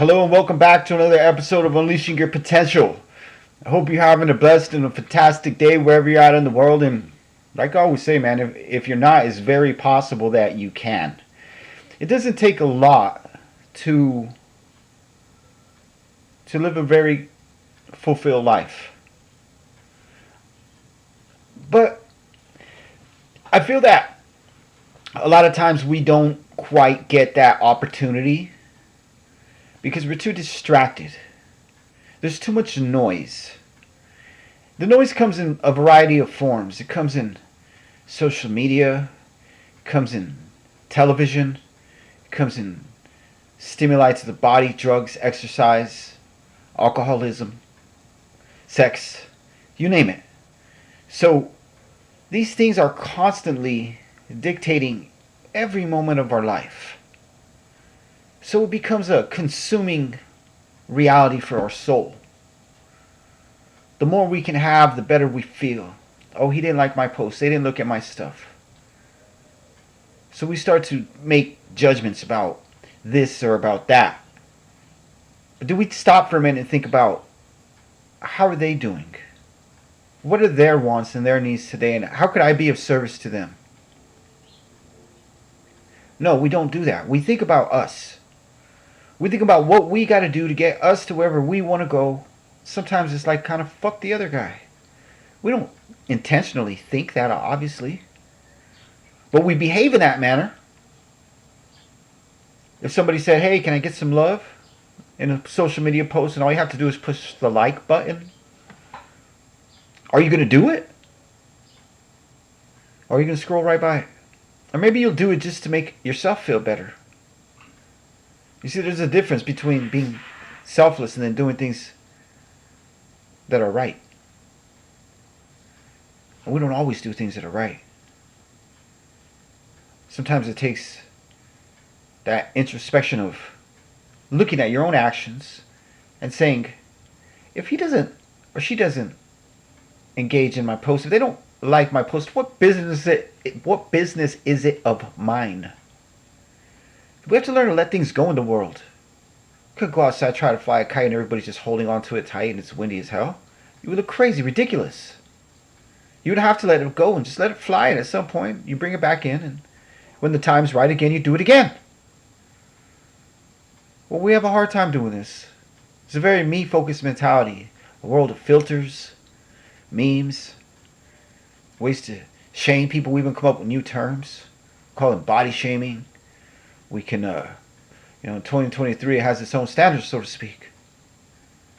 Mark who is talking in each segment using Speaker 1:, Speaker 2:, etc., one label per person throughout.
Speaker 1: Hello and welcome back to another episode of Unleashing Your Potential. I hope you're having a blessed and a fantastic day wherever you're at in the world. And like I always say, man, if you're not, it's very possible that you can. It doesn't take a lot to live a very fulfilled life. But I feel that a lot of times we don't quite get that opportunity because we're too distracted. There's too much noise. The noise comes in a variety of forms. It comes in social media, it comes in television, it comes in stimuli to the body, drugs, exercise, alcoholism, sex, you name it. So these things are constantly dictating every moment of our life. So it becomes a consuming reality for our soul. The more we can have, the better we feel. Oh, he didn't like my post. They didn't look at my stuff. So we start to make judgments about this or about that. But do we stop for a minute and think about how are they doing? What are their wants and their needs today, and how could I be of service to them? No, we don't do that. We think about us. We think about what we got to do to get us to wherever we want to go. Sometimes it's like kind of fuck the other guy. We don't intentionally think that, obviously. But we behave in that manner. If somebody said, hey, can I get some love? In a social media post, and all you have to do is push the like button. Are you going to do it? Or are you going to scroll right by it? Or maybe you'll do it just to make yourself feel better. You see, there's a difference between being selfless and then doing things that are right. And we don't always do things that are right. Sometimes it takes that introspection of looking at your own actions and saying, if he doesn't or she doesn't engage in my post, if they don't like my post, what business is it of mine? We have to learn to let things go in the world. Could go outside, try to fly a kite, and everybody's just holding on to it tight, and it's windy as hell. You would look crazy, ridiculous. You would have to let it go and just let it fly, and at some point, you bring it back in, and when the time's right again, you do it again. Well, we have a hard time doing this. It's a very me-focused mentality. A world of filters, memes, ways to shame people. We even come up with new terms, call them body shaming. We can, in 2023, it has its own standards, so to speak.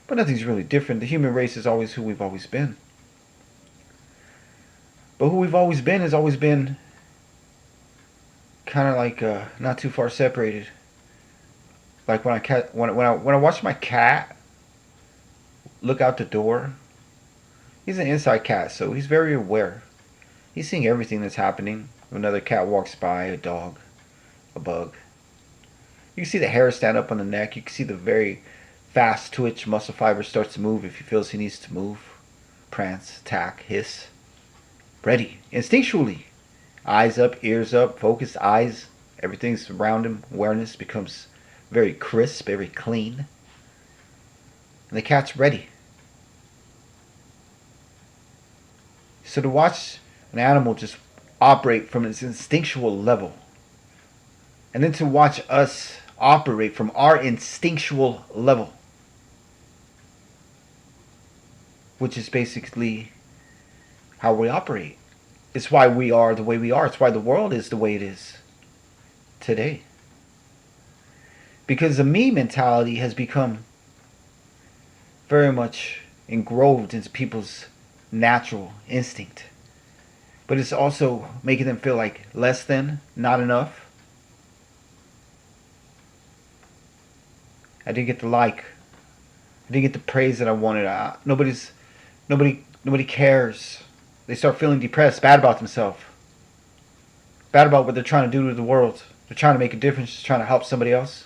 Speaker 1: But nothing's really different. The human race is always who we've always been. But who we've always been has always been kind of like not too far separated. Like when I watch my cat look out the door, he's an inside cat, so he's very aware. He's seeing everything that's happening. Another cat walks by, a dog, a bug. You can see the hair stand up on the neck. You can see the very fast twitch muscle fiber starts to move if he feels he needs to move. Prance, attack, hiss. Ready, instinctually. Eyes up, ears up, focused eyes. Everything's around him. Awareness becomes very crisp, very clean. And the cat's ready. So to watch an animal just operate from its instinctual level, and then to watch us operate from our instinctual level, which is basically how we operate. It's why we are the way we are. It's why the world is the way it is today. Because the me mentality has become very much engroved into people's natural instinct. But it's also making them feel like less than, not enough. I didn't get the like. I didn't get the praise that I wanted. Nobody cares. They start feeling depressed, bad about themselves, bad about what they're trying to do to the world. They're trying to make a difference, trying to help somebody else.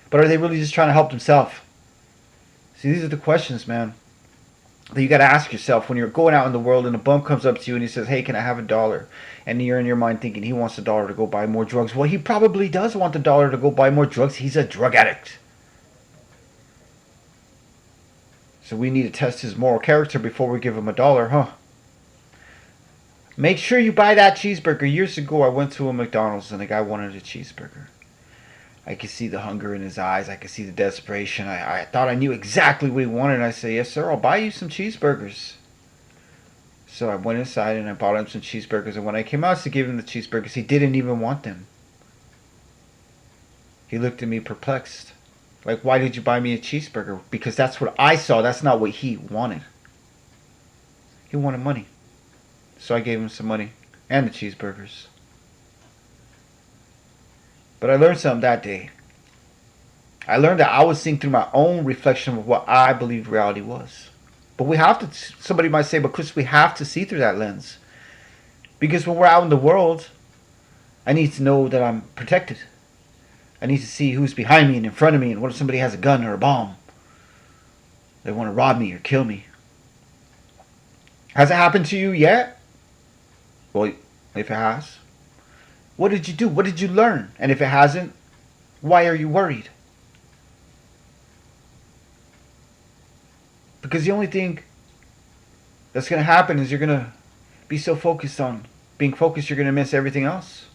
Speaker 1: But are they really just trying to help themselves? See, these are the questions, man, that you got to ask yourself when you're going out in the world and a bum comes up to you and he says, hey, can I have $1? And you're in your mind thinking he wants $1 to go buy more drugs. Well, he probably does want $1 to go buy more drugs. He's a drug addict. So we need to test his moral character before we give him $1, huh? Make sure you buy that cheeseburger. Years ago, I went to a McDonald's and the guy wanted a cheeseburger. I could see the hunger in his eyes. I could see the desperation. I thought I knew exactly what he wanted. I said, yes, sir, I'll buy you some cheeseburgers. So I went inside and I bought him some cheeseburgers. And when I came out to give him the cheeseburgers, he didn't even want them. He looked at me perplexed. Like, why did you buy me a cheeseburger? Because that's what I saw. That's not what he wanted. He wanted money. So I gave him some money and the cheeseburgers. But I learned something that day. I learned that I was seeing through my own reflection of what I believed reality was. But we have to, somebody might say, but Chris, we have to see through that lens. Because when we're out in the world, I need to know that I'm protected. I need to see who's behind me and in front of me, and what if somebody has a gun or a bomb? They want to rob me or kill me. Has it happened to you yet? Well, if it has, what did you do? What did you learn? And if it hasn't, why are you worried? Because the only thing that's going to happen is you're going to be so focused on being focused, you're going to miss everything else.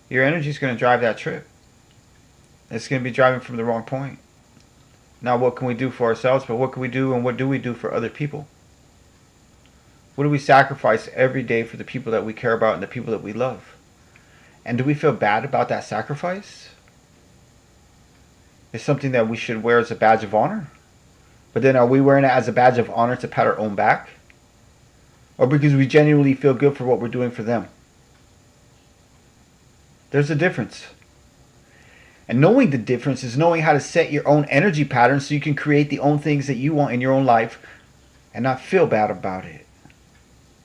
Speaker 1: Your energy is going to drive that trip. It's going to be driving from the wrong point. Not what can we do for ourselves, but what can we do and what do we do for other people? What do we sacrifice every day for the people that we care about and the people that we love? And do we feel bad about that sacrifice? It's something that we should wear as a badge of honor. But then are we wearing it as a badge of honor to pat our own back? Or because we genuinely feel good for what we're doing for them? There's a difference. And knowing the difference is knowing how to set your own energy pattern so you can create the own things that you want in your own life and not feel bad about it.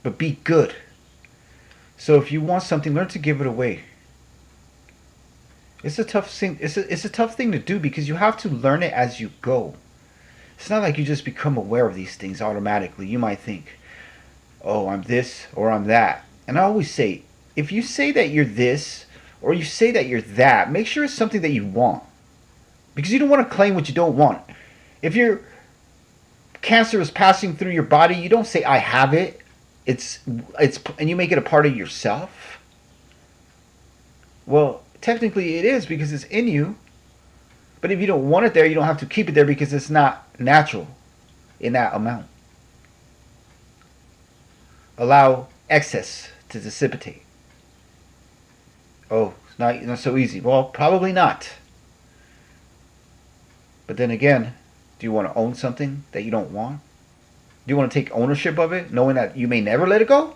Speaker 1: But be good. So if you want something, learn to give it away. It's a tough thing. It's a tough thing to do because you have to learn it as you go. It's not like you just become aware of these things automatically. You might think, oh, I'm this or I'm that. And I always say, if you say that you're this or you say that you're that, make sure it's something that you want. Because you don't want to claim what you don't want. If your cancer is passing through your body, you don't say, I have it. It's and you make it a part of yourself. Well, technically it is because it's in you. But if you don't want it there, you don't have to keep it there because it's not natural in that amount. Allow excess to dissipate. Oh, it's not so easy. Well, probably not. But then again, do you want to own something that you don't want? Do you want to take ownership of it, knowing that you may never let it go?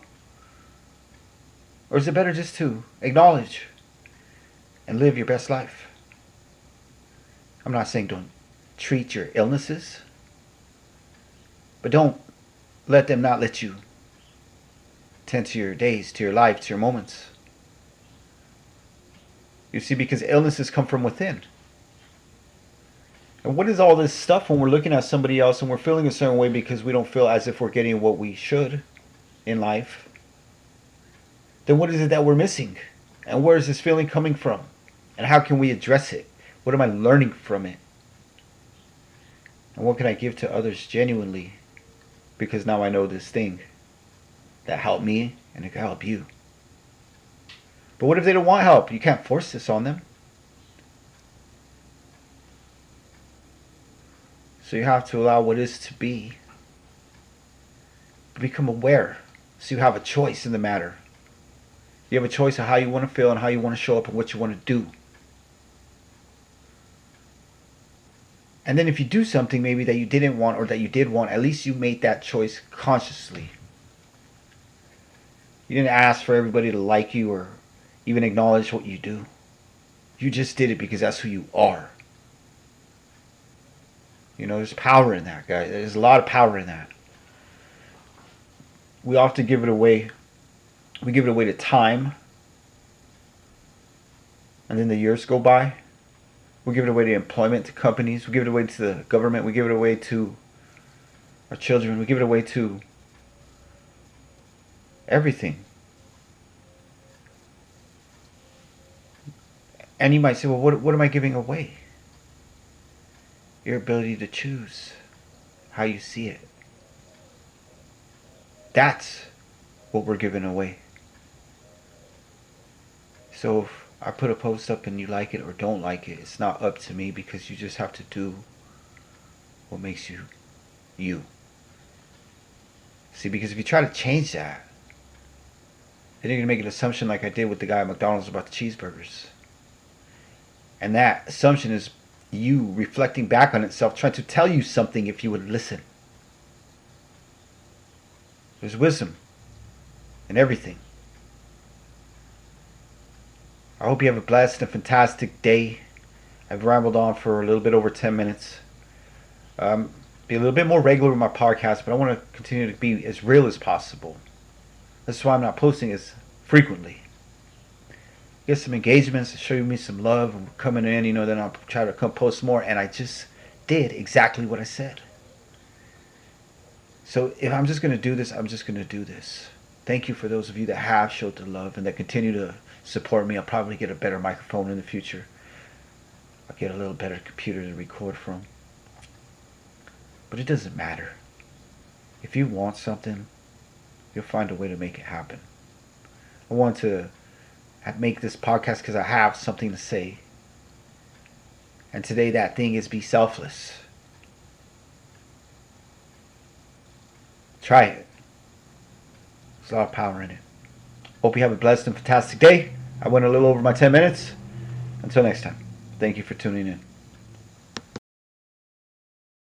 Speaker 1: Or is it better just to acknowledge and live your best life? I'm not saying don't treat your illnesses, but don't let them not let you tend to your days, to your life, to your moments. You see, because illnesses come from within. And what is all this stuff when we're looking at somebody else and we're feeling a certain way because we don't feel as if we're getting what we should in life? Then what is it that we're missing? And where is this feeling coming from? And how can we address it? What am I learning from it? And what can I give to others genuinely? Because now I know this thing that helped me and it can help you. But what if they don't want help? You can't force this on them. So you have to allow what is to be. Become aware so you have a choice in the matter. You have a choice of how you want to feel and how you want to show up and what you want to do. And then if you do something maybe that you didn't want or that you did want, at least you made that choice consciously. You didn't ask for everybody to like you or even acknowledge what you do. You just did it because that's who you are. You know, there's power in that, guys. There's a lot of power in that. We often give it away. We give it away to time. And then the years go by. We give it away to employment, to companies. We give it away to the government. We give it away to our children. We give it away to everything. And you might say, well, what am I giving away? your ability to choose how you see it. That's what we're giving away. So if I put a post up and you like it or don't like it, it's not up to me, because you just have to do what makes you you. See, because if you try to change that, then you're going to make an assumption like I did with the guy at McDonald's about the cheeseburgers. And that assumption is you reflecting back on itself, trying to tell you something if you would listen. There's wisdom in everything. I hope you have a blessed and fantastic day. I've rambled on for a little bit over 10 minutes. Be a little bit more regular with my podcast, but I want to continue to be as real as possible. That's why I'm not posting as frequently. Get some engagements, show me some love, and coming in, then I'll try to come post more. And I just did exactly what I said. So if I'm just going to do this, I'm just going to do this. Thank you for those of you that have showed the love and that continue to support me. I'll probably get a better microphone in the future. I'll get a little better computer to record from. But it doesn't matter. If you want something, you'll find a way to make it happen. I want to make this podcast because I have something to say. And today that thing is be selfless. Try it. There's a lot of power in it. Hope you have a blessed and fantastic day. I went a little over my 10 minutes. Until next time, thank you for tuning in.